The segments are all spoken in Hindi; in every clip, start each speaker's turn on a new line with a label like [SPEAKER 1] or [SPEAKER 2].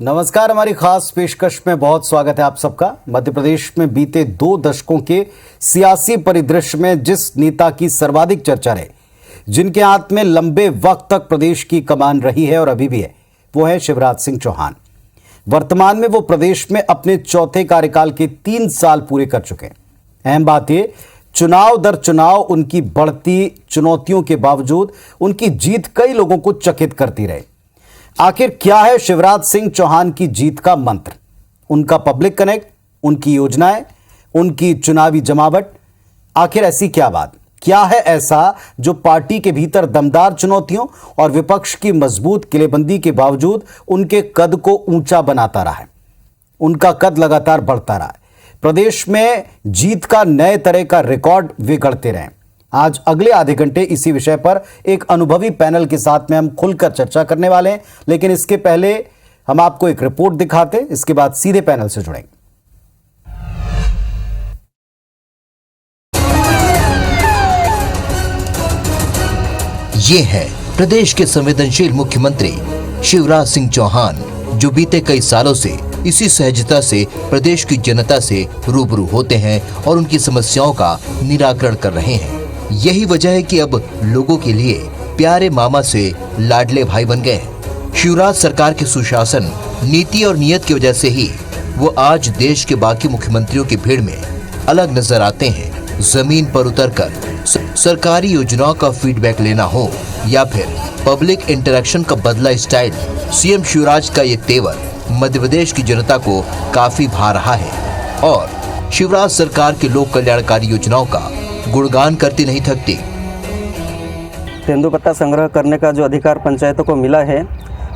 [SPEAKER 1] नमस्कार। हमारी खास पेशकश में बहुत स्वागत है आप सबका। मध्य प्रदेश में बीते 2 दशकों के सियासी परिदृश्य में जिस नेता की सर्वाधिक चर्चा रही, जिनके हाथ में लंबे वक्त तक प्रदेश की कमान रही है और अभी भी है, वो है शिवराज सिंह चौहान। वर्तमान में वो प्रदेश में अपने चौथे कार्यकाल के 3 साल पूरे कर चुके हैं। अहम बात यह, चुनाव दर चुनाव उनकी बढ़ती चुनौतियों के बावजूद उनकी जीत कई लोगों को चकित करती रही। आखिर क्या है शिवराज सिंह चौहान की जीत का मंत्र? उनका पब्लिक कनेक्ट, उनकी योजनाएं, उनकी चुनावी जमावट। आखिर ऐसी क्या बात, क्या है ऐसा जो पार्टी के भीतर दमदार चुनौतियों और विपक्ष की मजबूत किलेबंदी के बावजूद उनके कद को ऊंचा बनाता रहा है? उनका कद लगातार बढ़ता रहा है। प्रदेश में जीत का नए तरह का रिकॉर्ड वे गढ़ते रहे। आज अगले आधे घंटे इसी विषय पर एक अनुभवी पैनल के साथ में हम खुलकर चर्चा करने वाले हैं, लेकिन इसके पहले हम आपको एक रिपोर्ट दिखाते हैं, इसके बाद सीधे पैनल से जुड़ेंगे।
[SPEAKER 2] ये है प्रदेश के संवेदनशील मुख्यमंत्री शिवराज सिंह चौहान, जो बीते कई सालों से इसी सहजता से प्रदेश की जनता से रूबरू होते हैं और उनकी समस्याओं का निराकरण कर रहे हैं। यही वजह है कि अब लोगों के लिए प्यारे मामा से लाडले भाई बन गए हैं। शिवराज सरकार के सुशासन, नीति और नियत की वजह से ही वो आज देश के बाकी मुख्यमंत्रियों की भीड़ में अलग नजर आते हैं। जमीन पर उतरकर सरकारी योजनाओं का फीडबैक लेना हो या फिर पब्लिक इंटरेक्शन का बदला स्टाइल, सीएम शिवराज का ये तेवर मध्य प्रदेश की जनता को काफी भा रहा है और शिवराज सरकार के लोक कल्याणकारी योजनाओं का गुणगान करती नहीं थकती।
[SPEAKER 3] तेंदुपत्ता संग्रह करने का जो अधिकार पंचायतों को मिला है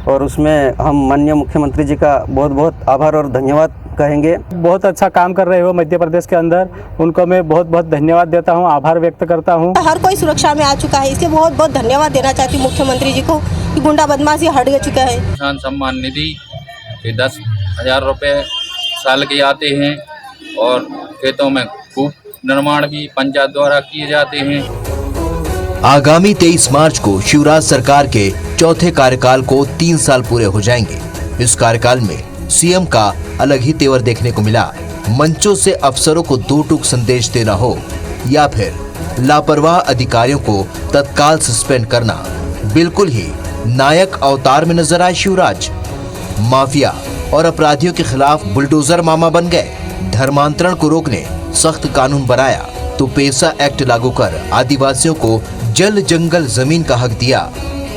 [SPEAKER 3] और उसमें हम माननीय मुख्यमंत्री जी का बहुत बहुत आभार और धन्यवाद कहेंगे।
[SPEAKER 4] बहुत अच्छा काम कर रहे हो मध्य प्रदेश के अंदर, उनको मैं बहुत बहुत धन्यवाद देता हूं, आभार व्यक्त करता हूं।
[SPEAKER 5] हर कोई सुरक्षा में आ चुका है, इसके बहुत बहुत धन्यवाद देना चाहती हूं मुख्यमंत्री जी को कि गुंडा बदमाशी हट चुका है।
[SPEAKER 6] किसान सम्मान निधि 10,000 रुपये साल के आते हैं और खेतों में कूप निर्माण भी पंचायत द्वारा किए जाते हैं।
[SPEAKER 2] आगामी 23 मार्च को शिवराज सरकार के चौथे कार्यकाल को 3 साल पूरे हो जाएंगे। इस कार्यकाल में सीएम का अलग ही तेवर देखने को मिला। मंचों से अफसरों को 2 टूक संदेश देना हो या फिर लापरवाह अधिकारियों को तत्काल सस्पेंड करना, बिल्कुल ही नायक अवतार में नजर आए शिवराज। माफिया और अपराधियों के खिलाफ बुलडोजर मामा बन गए। धर्मांतरण को रोकने सख्त कानून बनाया तो पेशा एक्ट लागू कर आदिवासियों को जल जंगल जमीन का हक दिया।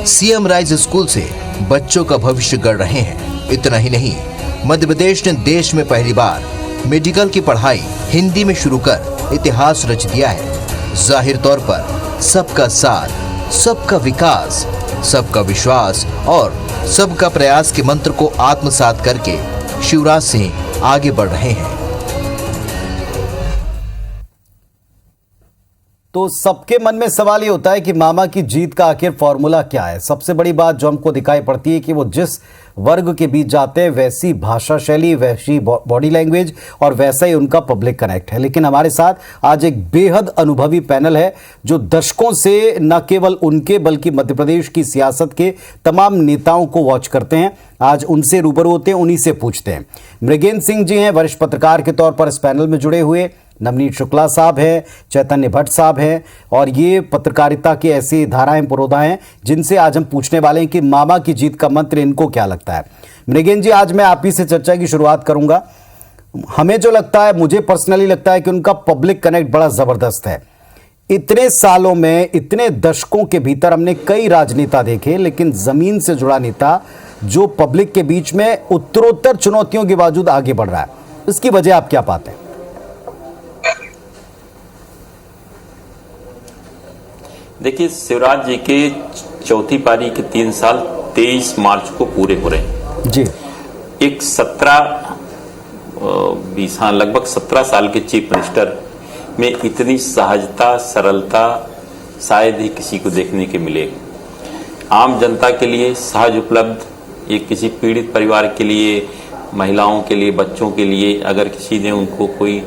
[SPEAKER 2] सीएम राइज स्कूल से बच्चों का भविष्य गढ़ रहे हैं। इतना ही नहीं, मध्य प्रदेश ने देश में पहली बार मेडिकल की पढ़ाई हिंदी में शुरू कर इतिहास रच दिया है। जाहिर तौर पर सबका साथ, सबका विकास, सबका विश्वास और सबका प्रयास के मंत्र को आत्मसात करके शिवराज सिंह आगे बढ़ रहे हैं।
[SPEAKER 1] तो सबके मन में सवाल ये होता है कि मामा की जीत का आखिर फॉर्मूला क्या है। सबसे बड़ी बात जो हमको दिखाई पड़ती है कि वो जिस वर्ग के बीच जाते हैं वैसी भाषा शैली, वैसी बॉडी लैंग्वेज और वैसा ही उनका पब्लिक कनेक्ट है। लेकिन हमारे साथ आज एक बेहद अनुभवी पैनल है जो दशकों से न केवल उनके बल्कि मध्य प्रदेश की सियासत के तमाम नेताओं को वॉच करते हैं। आज उनसे रूबरू होते हैं, उन्हीं से पूछते हैं। मृगेंद्र सिंह जी हैं, वरिष्ठ पत्रकार के तौर पर इस पैनल में जुड़े हुए। नवनीत शुक्ला साहब हैं, चैतन्य भट्ट साहब हैं और ये पत्रकारिता की ऐसी धाराएं पुरोधा हैं जिनसे आज हम पूछने वाले हैं कि मामा की जीत का मंत्र इनको क्या लगता है। मृगेंद्र जी, आज मैं आप ही से चर्चा की शुरुआत करूंगा। हमें जो लगता है, मुझे पर्सनली लगता है कि उनका पब्लिक कनेक्ट बड़ा जबरदस्त है। इतने सालों में, इतने दशकों के भीतर हमने कई राजनेता देखे, लेकिन जमीन से जुड़ा नेता जो पब्लिक के बीच में उत्तरोत्तर चुनौतियों के बावजूद आगे बढ़ रहा है, इसकी वजह आप क्या पाते हैं?
[SPEAKER 7] देखिए, शिवराज जी के चौथी पारी के 3 साल 23 मार्च को पूरे हो रहे हैं
[SPEAKER 1] जी।
[SPEAKER 7] एक 20 हाँ लगभग 17 साल के चीफ मिनिस्टर में इतनी सहजता, सरलता शायद ही किसी को देखने के मिले। आम जनता के लिए सहज उपलब्ध, ये किसी पीड़ित परिवार के लिए, महिलाओं के लिए, बच्चों के लिए अगर किसी ने उनको कोई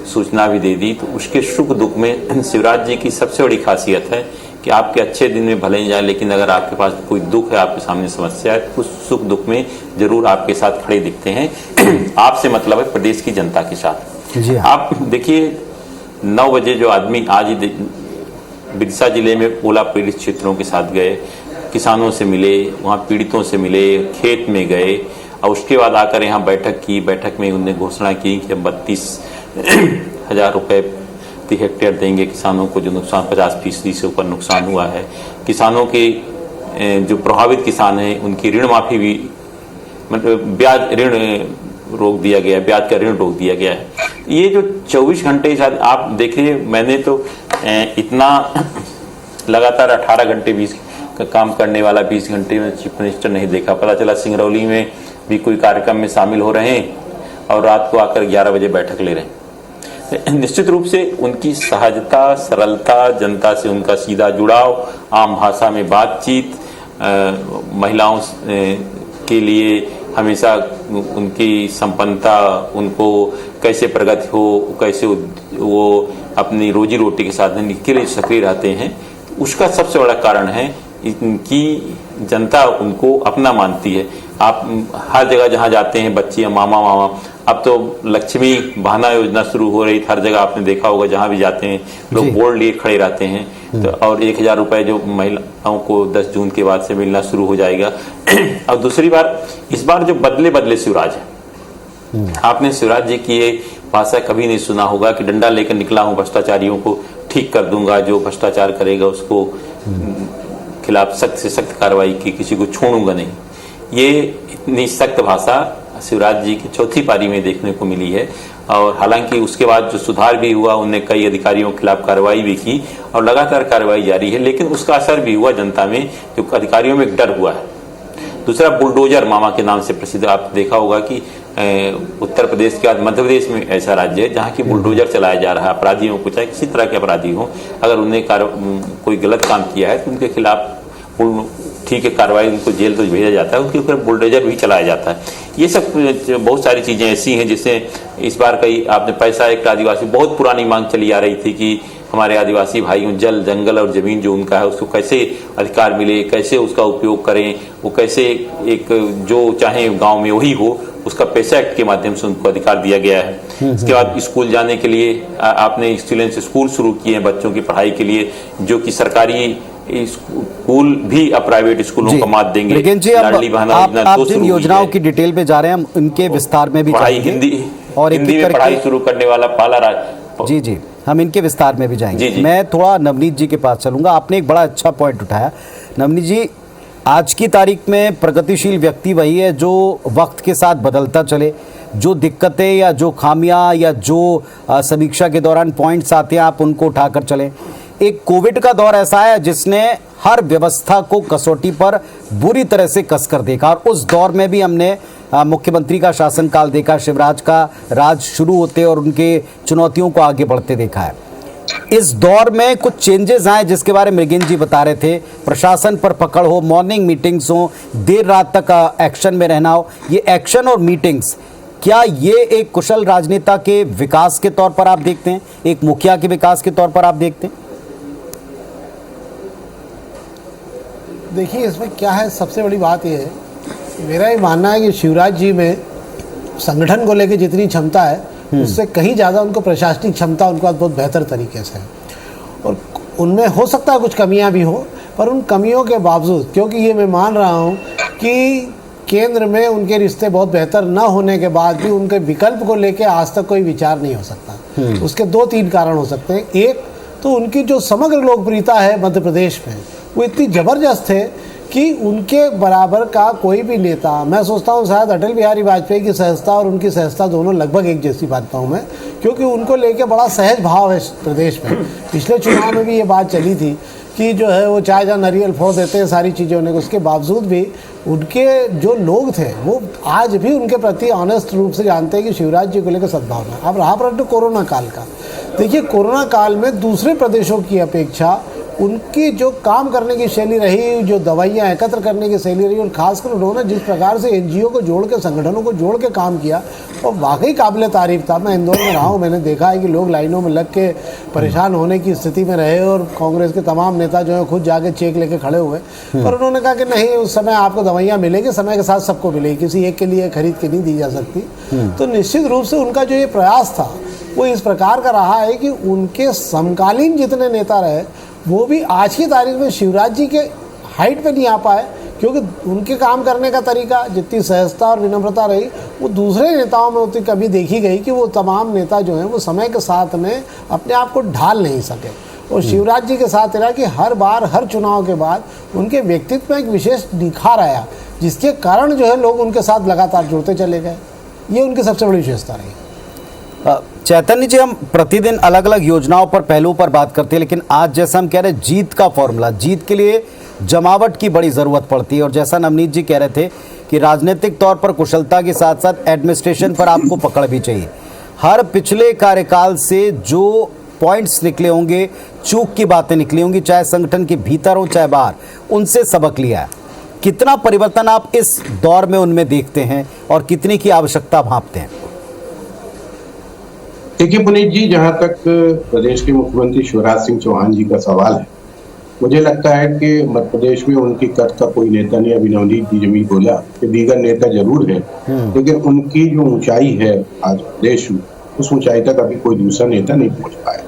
[SPEAKER 7] सूचना भी दे दी तो उसके सुख दुख में शिवराज जी की सबसे बड़ी खासियत है कि आपके अच्छे दिन में भले ही जाए, लेकिन अगर आपके पास कोई दुख है, आपके सामने समस्या है, उस सुख दुख में जरूर आपके साथ खड़े दिखते हैं। आपसे मतलब है प्रदेश की जनता के साथ।
[SPEAKER 1] जी हाँ।
[SPEAKER 7] आप देखिए 9 बजे जो आदमी आज ही विदिशा जिले में ओला पीड़ित क्षेत्रों के साथ गए, किसानों से मिले, वहाँ पीड़ितों से मिले, खेत में गए और उसके बाद आकर यहाँ बैठक की। बैठक में उन्होंने घोषणा की कि 32,000 रुपये प्रति हेक्टेयर देंगे किसानों को जो नुकसान 50% से ऊपर नुकसान हुआ है। किसानों के जो प्रभावित किसान हैं उनकी ऋण माफी भी, मतलब ब्याज ऋण रोक दिया गया, ब्याज का ऋण रोक दिया गया है। ये जो 24 घंटे शायद आप देखिए, मैंने तो इतना लगातार 18 घंटे 20 का काम करने वाला 20 घंटे में चीफ मिनिस्टर नहीं देखा। पता चला सिंगरौली में भी कोई कार्यक्रम में शामिल हो रहे हैं और रात को आकर 11 बजे बैठक ले रहे हैं। निश्चित रूप से उनकी सहजता, सरलता, जनता से उनका सीधा जुड़ाव, आम भाषा में बातचीत, महिलाओं के लिए हमेशा उनकी संपन्नता, उनको कैसे प्रगति हो, कैसे वो अपनी रोजी रोटी के साधन के लिए सक्रिय रहते हैं, उसका सबसे बड़ा कारण है इनकी जनता उनको अपना मानती है। आप हर जगह जहाँ जाते हैं बच्चियाँ मामा, अब तो लक्ष्मी बहाना योजना शुरू हो रही, हर जगह आपने देखा होगा, जहाँ भी जाते हैं लोग बोर्ड लिए खड़े रहते हैं। तो और 1,000 रुपए जो महिलाओं को 10 जून के बाद से मिलना शुरू हो जाएगा। और दूसरी बार, इस बार जो बदले शिवराज है, आपने शिवराज जी की ये भाषा कभी नहीं सुना होगा कि डंडा लेकर निकला हूँ, भ्रष्टाचारियों को ठीक कर दूंगा, जो भ्रष्टाचार करेगा उसको खिलाफ सख्त से सख्त कार्रवाई की, किसी को छोड़ूंगा नहीं। ये इतनी सख्त भाषा शिवराज जी की चौथी पारी में देखने को मिली है। और हालांकि उसके बाद जो सुधार भी हुआ, उनने कई अधिकारियों के खिलाफ कार्रवाई भी की और लगातार कार्रवाई जारी है, लेकिन उसका असर भी हुआ जनता में, जो अधिकारियों में एक डर हुआ है। दूसरा, बुलडोजर मामा के नाम से प्रसिद्ध, आप देखा होगा कि उत्तर प्रदेश के बाद मध्य प्रदेश में ऐसा राज्य है जहाँ की बुलडोजर चलाया जा रहा है। अपराधियों को, चाहे किसी तरह के अपराधी हो, अगर उन्हें कोई गलत काम किया है तो उनके खिलाफ ठीक है कार्रवाई, उनको जेल तो भेजा जाता है, उसके ऊपर बुलडोजर भी चलाया जाता है। ये सब बहुत सारी चीजें ऐसी हैं जिससे इस बार कई आपने पैसा, एक आदिवासी बहुत पुरानी मांग चली आ रही थी कि हमारे आदिवासी भाइयों जल, जंगल और जमीन जो उनका है उसको कैसे अधिकार मिले, कैसे उसका उपयोग करें, वो कैसे एक जो चाहे गांव में वही हो, उसका पैसा एक्ट के माध्यम से उनको अधिकार दिया गया है। इसके बाद स्कूल जाने के लिए आपने एक्सीलेंस स्कूल शुरू किए हैं बच्चों की पढ़ाई के लिए, जो कि सरकारी स्कूल भी अब प्राइवेट स्कूलों का मात देंगे।
[SPEAKER 1] लाडली बहना योजना आप जिन योजनाओं की डिटेल पे जा रहे हैं, हम इनके विस्तार में भी जाएंगे।
[SPEAKER 7] हिंदी में पढ़ाई शुरू करने वाला पहला राज्य।
[SPEAKER 1] जी, हम इनके विस्तार में भी जाएंगे। मैं थोड़ा नवनीत जी के पास चलूंगा। आपने एक बड़ा अच्छा पॉइंट उठाया नवनीत जी। आज की तारीख में प्रगतिशील व्यक्ति वही है जो वक्त के साथ बदलता चले, जो दिक्कतें या जो खामियां या जो समीक्षा के दौरान पॉइंट्स आते हैं आप उनको उठाकर चलें। एक कोविड का दौर ऐसा है जिसने हर व्यवस्था को कसौटी पर बुरी तरह से कसकर देखा, और उस दौर में भी हमने मुख्यमंत्री का शासनकाल देखा, शिवराज का राज शुरू होते और उनके चुनौतियों को आगे बढ़ते देखा है। इस दौर में कुछ चेंजेस आए जिसके बारे में मृगेंद्र जी बता रहे थे। प्रशासन पर पकड़ हो, मॉर्निंग मीटिंग्स हो, देर रात तक एक्शन में रहना हो। ये एक्शन और मीटिंग्स, क्या ये एक कुशल राजनेता के विकास के तौर पर आप देखते हैं, एक मुखिया के विकास के तौर पर आप देखते हैं?
[SPEAKER 8] देखिए, इसमें क्या है, सबसे बड़ी बात यह है, मेरा ये मानना है कि शिवराज जी में संगठन को लेकर जितनी क्षमता है उससे कहीं ज़्यादा उनको प्रशासनिक क्षमता उनके पास बहुत बेहतर तरीके से है। और उनमें हो सकता है कुछ कमियां भी हो, पर उन कमियों के बावजूद, क्योंकि ये मैं मान रहा हूँ कि केंद्र में उनके रिश्ते बहुत बेहतर न होने के बाद भी उनके विकल्प को लेकर आज तक कोई विचार नहीं हो सकता। उसके 2-3 कारण हो सकते हैं। एक तो उनकी जो समग्र लोकप्रियता है मध्य प्रदेश में, वो इतनी ज़बरदस्त है कि उनके बराबर का कोई भी नेता, मैं सोचता हूँ शायद अटल बिहारी वाजपेयी की सहजता और उनकी सहजता दोनों लगभग एक जैसी मानता हूँ मैं, क्योंकि उनको लेके बड़ा सहज भाव है प्रदेश में। पिछले चुनाव में भी ये बात चली थी कि जो है वो चाहे जहाँ नारियल फोड़ देते हैं, सारी चीज़ें होने को, उसके बावजूद भी उनके जो लोग थे वो आज भी उनके प्रति ऑनेस्ट रूप से जानते हैं कि शिवराज जी को लेकर सद्भावना। अब रहा प्रश्न कोरोना काल का, देखिए कोरोना काल में दूसरे प्रदेशों की अपेक्षा उनकी जो काम करने की शैली रही, जो दवाइयाँ एकत्र करने की शैली रही, और खासकर उन्होंने जिस प्रकार से एनजीओ को जोड़ के, संगठनों को जोड़ के काम किया, और वाकई काबिल तारीफ था। मैं इंदौर में रहा हूँ, मैंने देखा है कि लोग लाइनों में लग के परेशान होने की स्थिति में रहे, और कांग्रेस के तमाम नेता जो है खुद जाके चेक लेके खड़े हुए, पर उन्होंने कहा कि नहीं, उस समय आपको दवाइयाँ मिलेगी, समय के साथ सबको मिलेगी, किसी एक के लिए खरीद के नहीं दी जा सकती। तो निश्चित रूप से उनका जो ये प्रयास था वो इस प्रकार का रहा है कि उनके समकालीन जितने नेता रहे वो भी आज की तारीख में शिवराज जी के हाइट पे नहीं आ पाए, क्योंकि उनके काम करने का तरीका, जितनी सहजता और विनम्रता रही, वो दूसरे नेताओं में उतनी कभी देखी गई कि वो तमाम नेता जो हैं वो समय के साथ में अपने आप को ढाल नहीं सके। और शिवराज जी के साथ रहा कि हर बार, हर चुनाव के बाद उनके व्यक्तित्व में एक विशेष निखार आया, जिसके कारण जो है लोग उनके साथ लगातार जुड़ते चले गए। ये उनकी सबसे बड़ी विशेषता रही।
[SPEAKER 1] चैतन्य जी, हम प्रतिदिन अलग अलग योजनाओं पर, पहलुओं पर बात करते हैं, लेकिन आज जैसा हम कह रहे हैं जीत का फॉर्मूला, जीत के लिए जमावट की बड़ी ज़रूरत पड़ती है। और जैसा नवनीत जी कह रहे थे कि राजनीतिक तौर पर कुशलता के साथ साथ एडमिनिस्ट्रेशन पर आपको पकड़ भी चाहिए। हर पिछले कार्यकाल से जो पॉइंट्स निकले होंगे, चूक की बातें निकली होंगी, चाहे संगठन के भीतर हो चाहे बाहर, उनसे सबक लिया है। कितना परिवर्तन आप इस दौर में उनमें देखते हैं और कितनी की आवश्यकता भांपते हैं?
[SPEAKER 9] देखिए पुनीत जी, जहां तक प्रदेश के मुख्यमंत्री शिवराज सिंह चौहान जी का सवाल है, मुझे लगता है कि मध्य प्रदेश में उनकी कद का कोई नेता नहीं। अभी नवनीत जी जमी बोला कि दीगर नेता जरूर है, लेकिन उनकी जो ऊंचाई है आज प्रदेश में, उस ऊंचाई तक अभी कोई दूसरा नेता नहीं पहुंच पाया।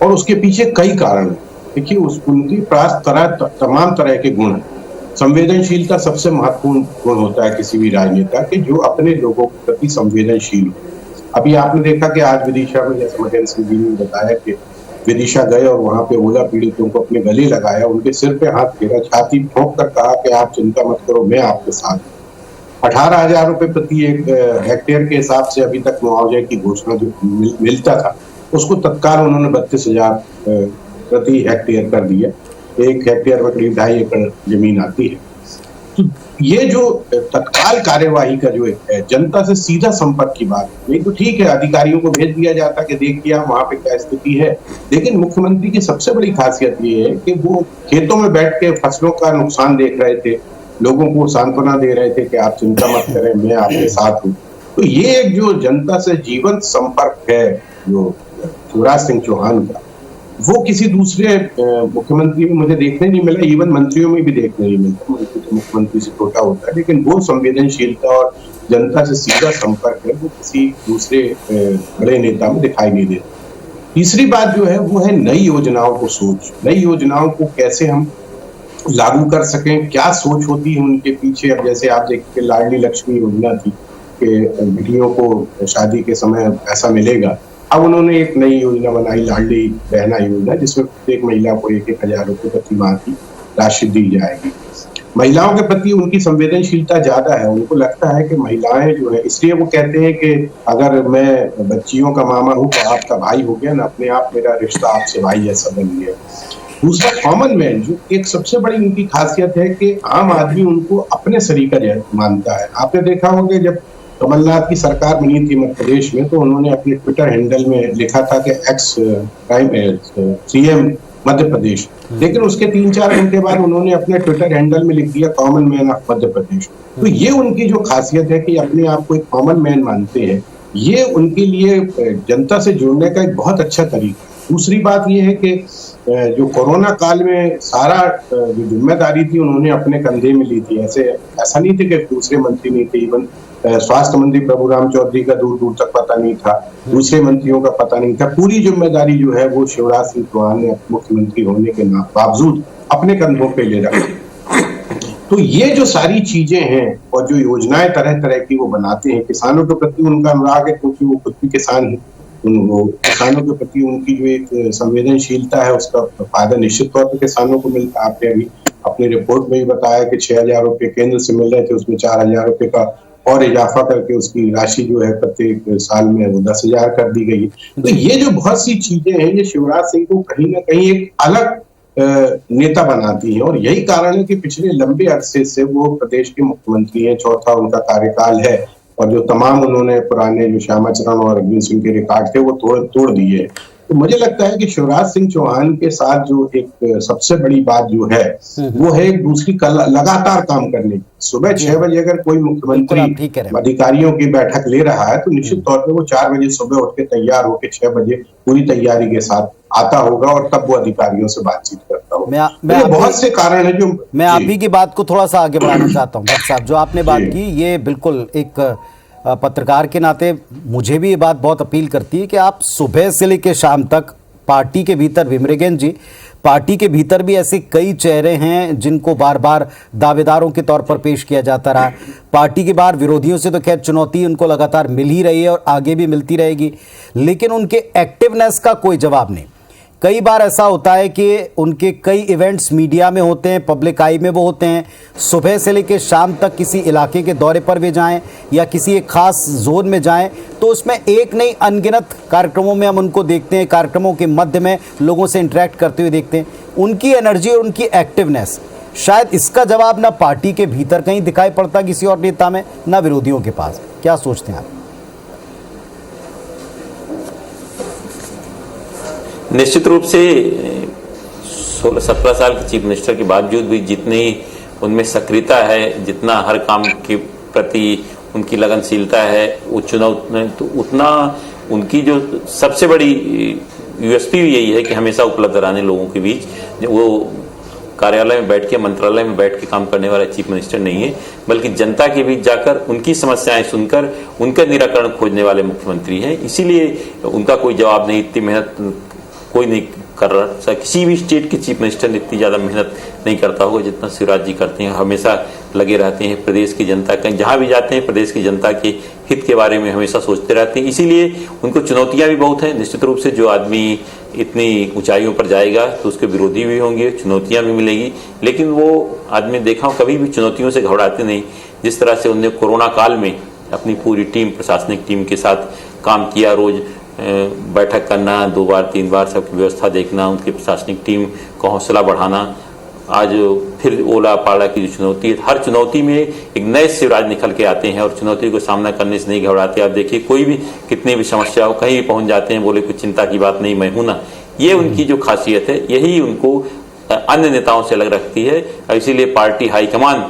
[SPEAKER 9] और उसके पीछे कई कारण है। देखिए, उनकी पास तमाम तरह के गुण हैं। संवेदनशीलता सबसे महत्वपूर्ण गुण होता है किसी भी राजनेता के, जो अपने लोगों के प्रति संवेदनशील हो। अभी आपने देखा कि आज विदिशा में, जैसे महेंद्र सिंह जी ने बताया कि विदिशा गए और वहां पे ओला पीड़ितों को अपने गले लगाया, उनके सिर पे हाथ फेरा, छाती ठोक कर कहा कि आप चिंता मत करो, मैं आपके साथ हूं। 18,000 रुपए प्रति एक हेक्टेयर के हिसाब से अभी तक मुआवजे की घोषणा जो मिलता था, उसको तत्काल उन्होंने 32,000 प्रति हेक्टेयर कर दिया। एक हेक्टेयर में करीब 2.5 एकड़ जमीन आती है। तो ये जो तत्काल कार्यवाही का जो है, जनता से सीधा संपर्क की बात, ये तो ठीक है, अधिकारियों को भेज दिया जाता कि देखिए वहां पे क्या स्थिति है, लेकिन मुख्यमंत्री की सबसे बड़ी खासियत ये है कि वो खेतों में बैठ के फसलों का नुकसान देख रहे थे, लोगों को सांत्वना दे रहे थे कि आप चिंता मत करें, मैं आपके साथ हूँ। तो ये एक जो जनता से जीवंत संपर्क है जो शिवराज सिंह चौहान का, वो किसी दूसरे मुख्यमंत्री में मुझे देखने नहीं मिला, इवन मंत्रियों में भी देखने नहीं मिलता। मुख्यमंत्री से छोटा होता है, लेकिन वो संवेदनशीलता और जनता से सीधा संपर्क है, वो किसी दूसरे बड़े नेता में दिखाई नहीं देता। तीसरी बात जो है वो है नई योजनाओं को सोच, नई योजनाओं को कैसे हम लागू कर सकें, क्या सोच होती है उनके पीछे। अब जैसे आप देखते लाडली लक्ष्मी योजना थी कि बेटियों को शादी के समय पैसा मिलेगा, अब उन्होंने एक नई योजना बनाई, लाडली बहना योजना, जिसमें प्रत्येक महिला को 1,000 रुपए प्रति माह की राशि दी जाएगी। महिलाओं के प्रति उनकी संवेदनशीलता ज्यादा है, उनको लगता है कि महिलाएं जो है, इसलिए वो कहते हैं कि अगर मैं बच्चियों का मामा हूँ तो आपका भाई हो गया ना, अपने आप मेरा रिश्ता आपसे भाई जैसा बन गया। दूसरा, कॉमन मैन, जो एक सबसे बड़ी उनकी खासियत है कि आम आदमी उनको अपने सरीका मानता है। आपने देखा होगा जब कमलनाथ की सरकार बनी थी मध्य प्रदेश में, तो उन्होंने अपने ट्विटर हैंडल में लिखा था कि एक्स सीएम मध्य प्रदेश, लेकिन उसके 3-4 घंटे बाद उन्होंने अपने ट्विटर हैंडल में लिख दिया common man of Madhya Pradesh. तो ये उनकी जो खासियत है कि अपने आप को एक कॉमन मैन मानते हैं, ये उनके लिए जनता से जुड़ने का एक बहुत अच्छा तरीका। दूसरी बात ये है कि जो कोरोना काल में सारा जो जिम्मेदारी थी उन्होंने अपने कंधे में ली थी। ऐसा नहीं थी कि दूसरे मंत्री नहीं थे, इवन स्वास्थ्य मंत्री प्रभुराम चौधरी का दूर दूर तक पता नहीं था, दूसरे मंत्रियों का पता नहीं था। पूरी जिम्मेदारी जो है वो शिवराज सिंह चौहान ने मुख्यमंत्री होने के बावजूद अपने कंधों पे ले रखी। तो ये जो सारी चीजें हैं और जो योजनाएं तरह तरह की वो बनाते हैं, किसानों के प्रति उनका अनुराग है क्योंकि वो खुद भी किसान है। किसानों के प्रति उनकी जो एक संवेदनशीलता है उसका फायदा निश्चित तौर पर किसानों को मिलता है। आपने अभी अपनी रिपोर्ट में भी बताया कि 6,000 रुपए केंद्र से मिल रहे थे, उसमें 4,000 रुपए का और इजाफा करके उसकी राशि जो है प्रत्येक साल में वो 10,000 कर दी गई। तो ये जो बहुत सी चीजें हैं ये शिवराज सिंह को कहीं ना कहीं एक अलग नेता बनाती है, और यही कारण है कि पिछले लंबे अरसे से वो प्रदेश के मुख्यमंत्री हैं, चौथा उनका कार्यकाल है, और जो तमाम उन्होंने पुराने जो श्यामाचरण और अरविंद सिंह के रिकॉर्ड थे वो तोड़ दिए। तो मुझे लगता है कि शिवराज सिंह चौहान के साथ जो एक सबसे बड़ी बात जो है वो है एक दूसरी लगातार काम करने की। सुबह 6 बजे अगर कोई मुख्यमंत्री अधिकारियों की बैठक ले रहा है तो निश्चित तौर पे वो 4 बजे सुबह उठ के तैयार होकर 6 बजे पूरी तैयारी के साथ आता होगा और तब वो अधिकारियों से बातचीत करता होगा। मैं बहुत से कारण है जो
[SPEAKER 1] मैं आप ही की बात को थोड़ा सा आगे बढ़ाना चाहता हूँ। भट्ट साहब, जो आपने बात की ये बिल्कुल एक पत्रकार के नाते मुझे भी ये बात बहुत अपील करती है कि आप सुबह से लेकर शाम तक पार्टी के भीतर, विमरेगन जी, पार्टी के भीतर भी ऐसे कई चेहरे हैं जिनको बार बार दावेदारों के तौर पर पेश किया जाता रहा। पार्टी के बाहर विरोधियों से तो खैर चुनौती उनको लगातार मिल ही रही है और आगे भी मिलती रहेगी, लेकिन उनके एक्टिवनेस का कोई जवाब नहीं। कई बार ऐसा होता है कि उनके कई इवेंट्स मीडिया में होते हैं, पब्लिक आई में वो होते हैं, सुबह से लेकर शाम तक किसी इलाके के दौरे पर भी जाएं या किसी एक खास जोन में जाएं तो उसमें एक नहीं अनगिनत कार्यक्रमों में हम उनको देखते हैं, कार्यक्रमों के मध्य में लोगों से इंटरेक्ट करते हुए देखते हैं। उनकी एनर्जी और उनकी एक्टिवनेस, शायद इसका जवाब ना पार्टी के भीतर कहीं दिखाई पड़ता किसी और नेता में, ना विरोधियों के पास। क्या सोचते हैं आप?
[SPEAKER 7] निश्चित रूप से 16-17 साल के चीफ मिनिस्टर के बावजूद भी जितनी उनमें सक्रियता है, जितना हर काम के प्रति उनकी लगनशीलता है, वो चुनाव तो उतना उनकी जो सबसे बड़ी यूएसपी यही है कि हमेशा उपलब्ध रहने लोगों के बीच। वो कार्यालय में बैठ के, मंत्रालय में बैठ के काम करने वाला चीफ मिनिस्टर नहीं है, बल्कि जनता के बीच जाकर उनकी समस्याएं सुनकर उनका निराकरण खोजने वाले मुख्यमंत्री हैं। इसीलिए उनका कोई जवाब नहीं, इतनी मेहनत कोई नहीं कर रहा। किसी भी स्टेट के चीफ मिनिस्टर ने इतनी ज्यादा मेहनत नहीं करता होगा जितना शिवराज जी करते हैं। हमेशा लगे रहते हैं प्रदेश की जनता, कहीं जहां भी जाते हैं प्रदेश की जनता के हित के बारे में हमेशा सोचते रहते हैं। इसीलिए उनको चुनौतियां भी बहुत हैं। निश्चित रूप से जो आदमी इतनी ऊंचाइयों पर जाएगा तो उसके विरोधी भी होंगे, चुनौतियां भी मिलेगी, लेकिन वो आदमी देखा कभी भी चुनौतियों से घबराते नहीं। जिस तरह से उन्होंने कोरोना काल में अपनी पूरी टीम, प्रशासनिक टीम के साथ काम किया, रोज बैठक करना, 2 बार 3 बार सबकी व्यवस्था देखना, उनकी प्रशासनिक टीम का हौसला बढ़ाना। आज फिर ओला पाड़ा की जो चुनौती है, हर चुनौती में एक नए शिवराज निकल के आते हैं और चुनौती को सामना करने से नहीं घबराते। आप देखिए कोई भी कितनी भी समस्या हो, कहीं भी पहुंच जाते हैं, बोले कुछ चिंता की बात नहीं, मैं हूं ना। ये उनकी जो खासियत है, यही उनको अन्य नेताओं से अलग रखती है। इसीलिए पार्टी हाईकमान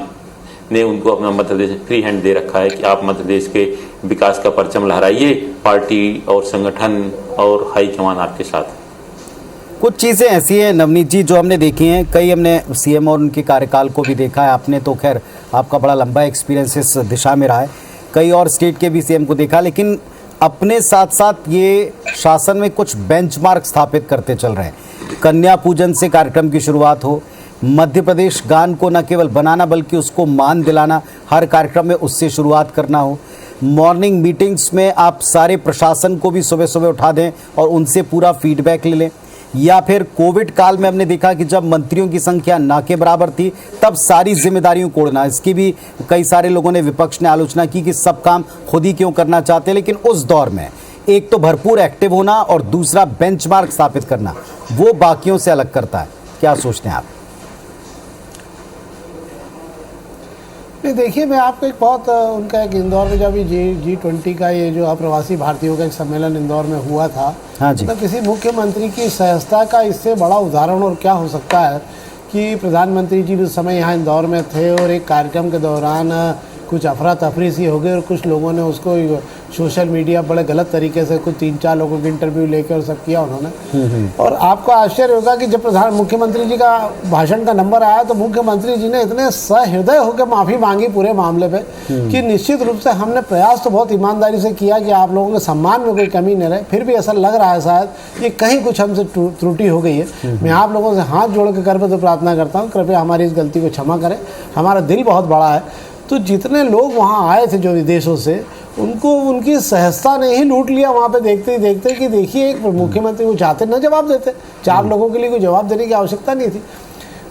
[SPEAKER 7] ने उनको अपना मध्य प्रदेश फ्री हैंड दे रखा है कि आप मध्य प्रदेश के विकास का परचम लहराइए, पार्टी और संगठन और हाईकमान आपके साथ।
[SPEAKER 1] कुछ चीज़ें ऐसी हैं नवनीत जी जो हमने देखी हैं, कई हमने सीएम और उनके कार्यकाल को भी देखा है। आपने तो खैर आपका बड़ा लंबा एक्सपीरियंस इस दिशा में रहा है, कई और स्टेट के भी सीएम को देखा, लेकिन अपने साथ साथ ये शासन में कुछ बेंचमार्क स्थापित करते चल रहे हैं। कन्या पूजन से कार्यक्रम की शुरुआत हो, मध्य प्रदेश गान को न केवल बनाना बल्कि उसको मान दिलाना, हर कार्यक्रम में उससे शुरुआत करना हो। मॉर्निंग मीटिंग्स में आप सारे प्रशासन को भी सुबह सुबह उठा दें और उनसे पूरा फीडबैक ले लें। या फिर कोविड काल में हमने देखा कि जब मंत्रियों की संख्या ना के बराबर थी तब सारी जिम्मेदारियों को उड़ना, इसकी भी कई सारे लोगों ने, विपक्ष ने आलोचना की कि सब काम खुद ही क्यों करना चाहते हैं। लेकिन उस दौर में एक तो भरपूर एक्टिव होना और दूसरा बेंचमार्क स्थापित करना, वो बाकियों से अलग करता है। क्या सोचते हैं आप?
[SPEAKER 8] देखिए, मैं आपको एक बहुत उनका एक इंदौर में जब G20 का ये जो अप्रवासी भारतीयों का एक सम्मेलन इंदौर में हुआ था,
[SPEAKER 1] हाँ जी,
[SPEAKER 8] मतलब किसी मुख्यमंत्री की सहजता का इससे बड़ा उदाहरण और क्या हो सकता है कि प्रधानमंत्री जी भी उस समय यहाँ इंदौर में थे और एक कार्यक्रम के दौरान कुछ अफरा तफरी सी हो गई और कुछ लोगों ने उसको सोशल मीडिया बड़े गलत तरीके से कुछ 3-4 लोगों के इंटरव्यू लेकर और सब किया उन्होंने। और आपको आश्चर्य होगा कि जब मुख्यमंत्री जी का भाषण का नंबर आया तो मुख्यमंत्री जी ने इतने सहृदय होकर माफ़ी मांगी पूरे मामले पे कि निश्चित रूप से हमने प्रयास तो बहुत ईमानदारी से किया कि आप लोगों के सम्मान में कोई कमी नहीं रहे, फिर भी ऐसा लग रहा है शायद ये कहीं कुछ हमसे त्रुटि हो गई है। मैं आप लोगों से हाथ जोड़ के करके प्रार्थना करता हूँ, कृपया हमारी इस गलती को क्षमा करें। हमारा दिल बहुत बड़ा है। तो जितने लोग वहाँ आए थे जो विदेशों से, उनको उनकी सहजता ने ही लूट लिया वहाँ पे देखते ही देखते कि देखिए एक मुख्यमंत्री को चाहते न जवाब देते, 4 लोगों के लिए कोई जवाब देने की आवश्यकता नहीं थी।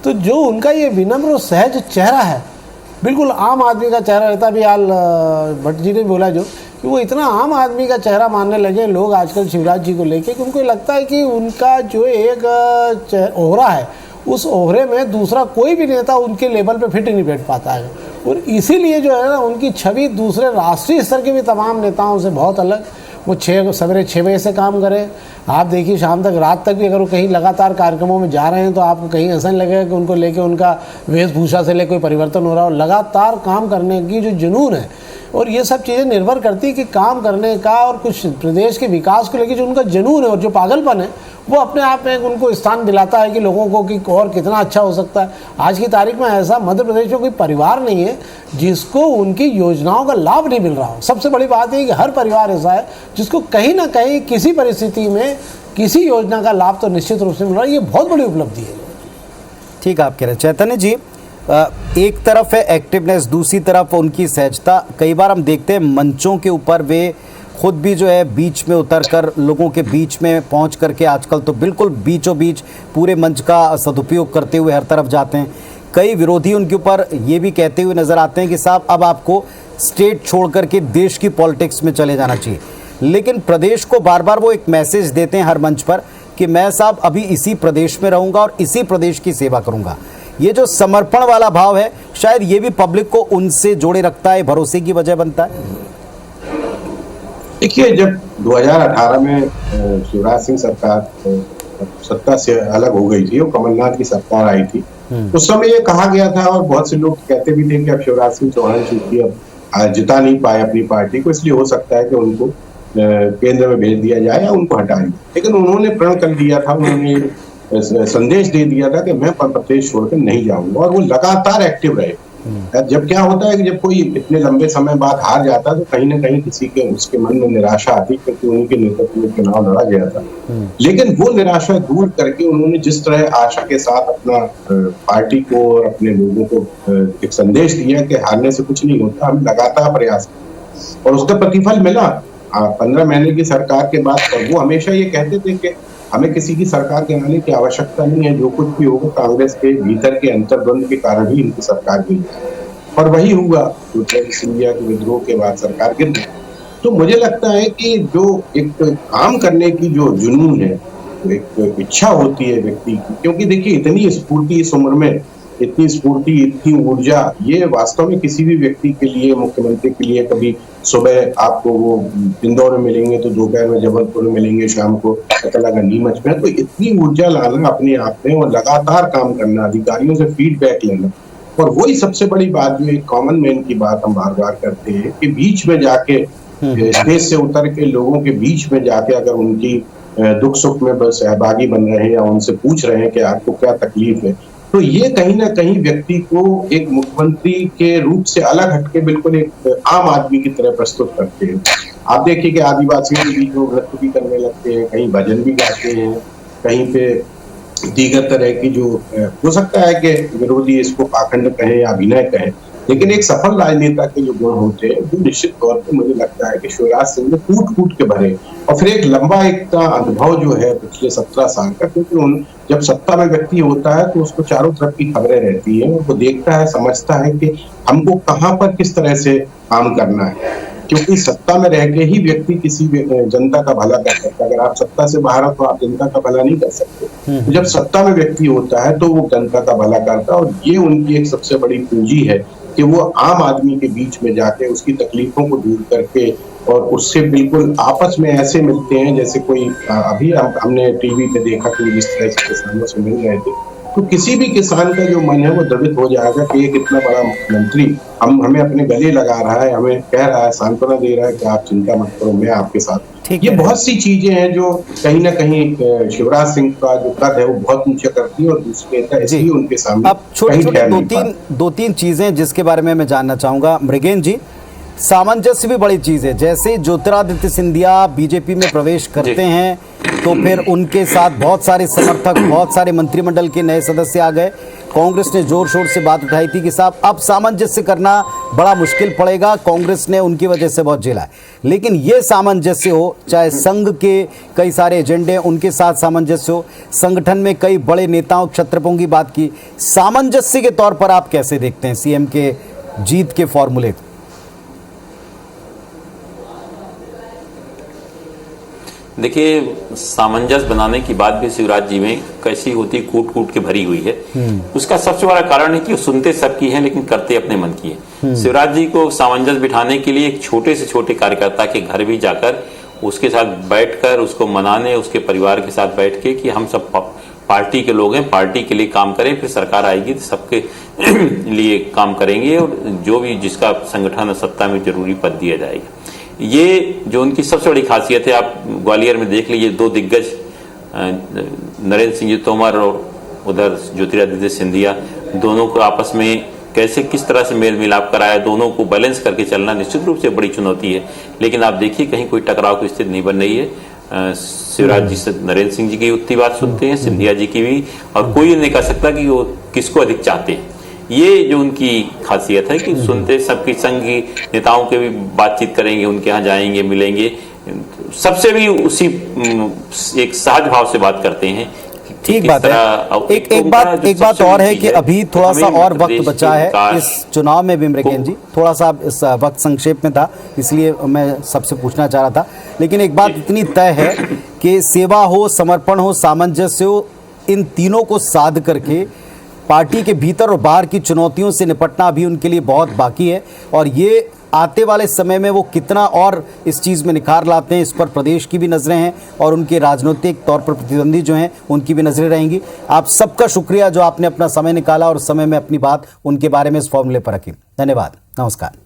[SPEAKER 8] तो जो उनका ये विनम्र और सहज चेहरा है, बिल्कुल आम आदमी का चेहरा रहता, भी आल भट्ट जी ने बोला जो कि वो इतना आम आदमी का चेहरा मानने लगे लोग आजकल शिवराज जी को लेके कि उनको लगता है कि उनका जो एक ओहरा है उस ओहरे में दूसरा कोई भी नेता उनके लेवल पे फिट नहीं बैठ पाता है। और इसीलिए जो है ना उनकी छवि दूसरे राष्ट्रीय स्तर के भी तमाम नेताओं से बहुत अलग वो सवेरे 6 बजे से काम करें। आप देखिए शाम तक, रात तक भी अगर वो कहीं लगातार कार्यक्रमों में जा रहे हैं तो आपको कहीं ऐसा नहीं लगेगा कि उनको लेके उनका वेशभूषा से लेकर कोई परिवर्तन हो रहा हो। लगातार काम करने की जो जुनून है, और ये सब चीज़ें निर्भर करती है कि काम करने का और कुछ प्रदेश के विकास को लेकर जो उनका जुनून है और जो पागलपन है, वो अपने आप में उनको स्थान दिलाता है कि लोगों को कि और कितना अच्छा हो सकता है। आज की तारीख में ऐसा मध्य प्रदेश में कोई परिवार नहीं है जिसको उनकी योजनाओं का लाभ नहीं मिल रहा हो। सबसे बड़ी बात है कि हर परिवार ऐसा है जिसको कहीं ना कहीं किसी परिस्थिति में किसी योजना का लाभ तो निश्चित रूप से मिल रहा है। ये बहुत बड़ी उपलब्धि है।
[SPEAKER 1] ठीक आप कह रहे हैं चैतन्य जी, एक तरफ है एक्टिवनेस, दूसरी तरफ उनकी सहजता। कई बार हम देखते हैं मंचों के ऊपर वे खुद भी जो है बीच में उतरकर लोगों के बीच में पहुंच करके आजकल तो बिल्कुल बीचों बीच पूरे मंच का सदुपयोग करते हुए हर तरफ जाते हैं। कई विरोधी उनके ऊपर ये भी कहते हुए नजर आते हैं कि साहब अब आपको स्टेट छोड़ करके देश की पॉलिटिक्स में चले जाना चाहिए, लेकिन प्रदेश को बार बार वो एक मैसेज देते हैं हर मंच पर कि मैं साहब अभी इसी प्रदेश में रहूँगा और इसी प्रदेश की सेवा करूँगा। ये जो समर्पण वाला भाव है शायद ये भी पब्लिक को उनसे जोड़े रखता है, भरोसे की वजह बनता है।
[SPEAKER 9] देखिए, जब 2018 में शिवराज सिंह सरकार सत्ता से अलग हो गई थी और कमलनाथ की सरकार आई थी, उस समय ये कहा गया था और बहुत से लोग कहते भी थे कि अब शिवराज सिंह चौहान चूंकि अब जिता नहीं पाए अपनी पार्टी को, इसलिए हो सकता है कि उनको केंद्र में भेज दिया जाए या उनको हटा दिया। लेकिन उन्होंने प्रण कर दिया था, उन्होंने संदेश दे दिया था कि मैं प्रदेश छोड़कर नहीं जाऊंगा, और वो लगातार एक्टिव रहे। जब क्या होता है कि जब कोई इतने लंबे समय बाद हार जाता है तो कहीं ना कहीं किसी के उसके मन में निराशा आती, क्योंकि उनके नेतृत्व में चुनाव लड़ा गया था। लेकिन वो निराशा दूर करके उन्होंने जिस तरह आशा के साथ अपना पार्टी को और अपने लोगों को एक संदेश दिया कि हारने से कुछ नहीं होता, हम लगातार प्रयास करें, और उसका प्रतिफल मिला। 15 महीने की सरकार के बाद पर वो हमेशा ये कहते थे कि हमें किसी की सरकार गिराने की आवश्यकता नहीं है, जो कुछ भी होगा कांग्रेस के भीतर के अंतर्द्वंद के कारण ही इनकी सरकार गिरी, और वही हुआ। सिंधिया के विद्रोह के बाद सरकार गिर गई। तो मुझे लगता है कि जो एक काम करने की जो जुनून है, एक इच्छा होती है व्यक्ति की, क्योंकि देखिए इतनी स्फूर्ति इस उम्र में, इतनी स्फूर्ति, इतनी ऊर्जा, ये वास्तव में किसी भी व्यक्ति के लिए, मुख्यमंत्री के लिए, कभी सुबह आपको वो इंदौर में मिलेंगे तो दोपहर में जबलपुर में मिलेंगे, शाम को कतलागढ़ नीमच में, तो इतनी ऊर्जा लाना अपने आप में और लगातार काम करना, अधिकारियों से फीडबैक लेना, और वही सबसे बड़ी बात जो एक कॉमन मैन की बात हम बार बार करते हैं कि बीच में जाके स्टेज से उतर के लोगों के बीच में जाके अगर उनकी दुख सुख में सहभागी बन रहे हैं या उनसे पूछ रहे हैं कि आपको क्या तकलीफ है, तो ये कहीं ना कहीं व्यक्ति को एक मुख्यमंत्री के रूप से अलग हटके बिल्कुल एक आम आदमी की तरह प्रस्तुत करते हैं। आप देखिए कि आदिवासियों के बीच में नृत्य भी करने लगते हैं, कहीं भजन भी गाते हैं, कहीं पे दीगर तरह की जो हो सकता है कि विरोधी इसको पाखंड कहें या अभिनय कहें, लेकिन एक सफल राजनेता के जो गुण होते हैं वो निश्चित तौर पर मुझे लगता है कि शिवराज सिंह ने कूट कूट के भरे, और फिर एक लंबा एक अनुभव जो है पिछले 17 साल का, क्योंकि जब सत्ता में व्यक्ति होता है तो उसको चारों तरफ की खबरें रहती हैं, और वो देखता है, समझता है कि हमको कहाँ पर किस तरह से काम करना है, क्योंकि सत्ता में रह के ही व्यक्ति किसी जनता का भला कर सकता है। अगर आप सत्ता से बाहर हो तो आप जनता का भला नहीं कर सकते। तो जब सत्ता में व्यक्ति होता है तो वो जनता का भला करता है, और ये उनकी एक सबसे बड़ी पूंजी है कि वो आम आदमी के बीच में जाके उसकी तकलीफों को दूर करके और उससे बिल्कुल आपस में ऐसे मिलते हैं जैसे कोई अभी हमने टीवी पे देखा कि जिस तरह से किसानों से मिल रहे थे, तो किसी भी किसान का जो मन है वो द्रवित हो जाएगा कि ये कितना बड़ा मुख्यमंत्री हमें अपने गले लगा रहा है, हमें कह रहा है, सांत्वना दे रहा है कि आप चिंता मत करो, मैं आपके साथ। ये बहुत सी चीजें हैं जो कहीं ना कहीं शिवराज सिंह का जो कद है वो बहुत ऊंचा करती है, और दूसरे नेता इसलिए उनके सामने
[SPEAKER 1] अब छोटी दो तीन चीजें जिसके बारे में मैं जानना चाहूंगा मृगेन जी। सामंजस्य भी बड़ी चीज है, जैसे ज्योतिरादित्य सिंधिया बीजेपी में प्रवेश करते हैं तो फिर उनके साथ बहुत सारे समर्थक, बहुत सारे मंत्रिमंडल के नए सदस्य आ गए। कांग्रेस ने जोर शोर से बात उठाई थी कि साहब अब सामंजस्य करना बड़ा मुश्किल पड़ेगा, कांग्रेस ने उनकी वजह से बहुत झेला है। लेकिन ये सामंजस्य हो, चाहे संघ के कई सारे एजेंडे उनके साथ सामंजस्य हो, संगठन में कई बड़े नेताओं क्षत्रपों की बात की, सामंजस्य के तौर पर आप कैसे देखते हैं सीएम के जीत के फॉर्मूले?
[SPEAKER 7] देखिए, सामंजस्य बनाने की बात भी शिवराज जी में कैसी होती, कूट कूट के भरी हुई है। उसका सबसे बड़ा कारण है कि वो सुनते सबकी हैं लेकिन करते अपने मन की है। शिवराज जी को सामंजस्य बिठाने के लिए एक छोटे से छोटे कार्यकर्ता के घर भी जाकर उसके साथ बैठकर उसको मनाने, उसके परिवार के साथ बैठ के कि हम सब पार्टी के लोग हैं, पार्टी के लिए काम करें, फिर सरकार आएगी तो सबके लिए काम करेंगे और जो भी जिसका संगठन सत्ता में जरूरी पद दिया जाएगा। ये जो उनकी सबसे बड़ी खासियत है, आप ग्वालियर में देख लीजिए, दो दिग्गज नरेंद्र सिंह जी तोमर और उधर ज्योतिरादित्य सिंधिया, दोनों को आपस में कैसे किस तरह से मेल मिलाप कराया, दोनों को बैलेंस करके चलना निश्चित रूप से बड़ी चुनौती है। लेकिन आप देखिए कहीं कोई टकराव की स्थिति नहीं बन रही है। शिवराज जी से नरेंद्र सिंह जी की उतनी बात सुनते हैं, सिंधिया जी की भी, और कोई नहीं कह सकता कि वो किसको अधिक चाहते हैं। ये जो उनकी खासियत है कि सुनते सबकी संघी नेताओं के भी बातचीत करेंगे, उनके यहाँ जाएंगे, मिलेंगे, सबसे भी उसी एक सहज भाव से बात करते हैं।
[SPEAKER 1] ठीक बात है। एक बात और है कि अभी थोड़ा सा और वक्त बचा है इस चुनाव में भी मृगेन जी, थोड़ा सा इस वक्त संक्षेप में था, इसलिए मैं सबसे पूछना चाह रहा था। लेकिन एक बात इतनी तय है कि सेवा हो, समर्पण हो, सामंजस्य हो, इन तीनों को साध करके पार्टी के भीतर और बाहर की चुनौतियों से निपटना अभी उनके लिए बहुत बाकी है। और ये आते वाले समय में वो कितना और इस चीज़ में निखार लाते हैं, इस पर प्रदेश की भी नज़रें हैं और उनके राजनीतिक तौर पर प्रतिद्वंदी जो हैं उनकी भी नज़रें रहेंगी। आप सबका शुक्रिया जो आपने अपना समय निकाला और उस समय में अपनी बात उनके बारे में इस फॉर्मूले पर रखी। धन्यवाद, नमस्कार।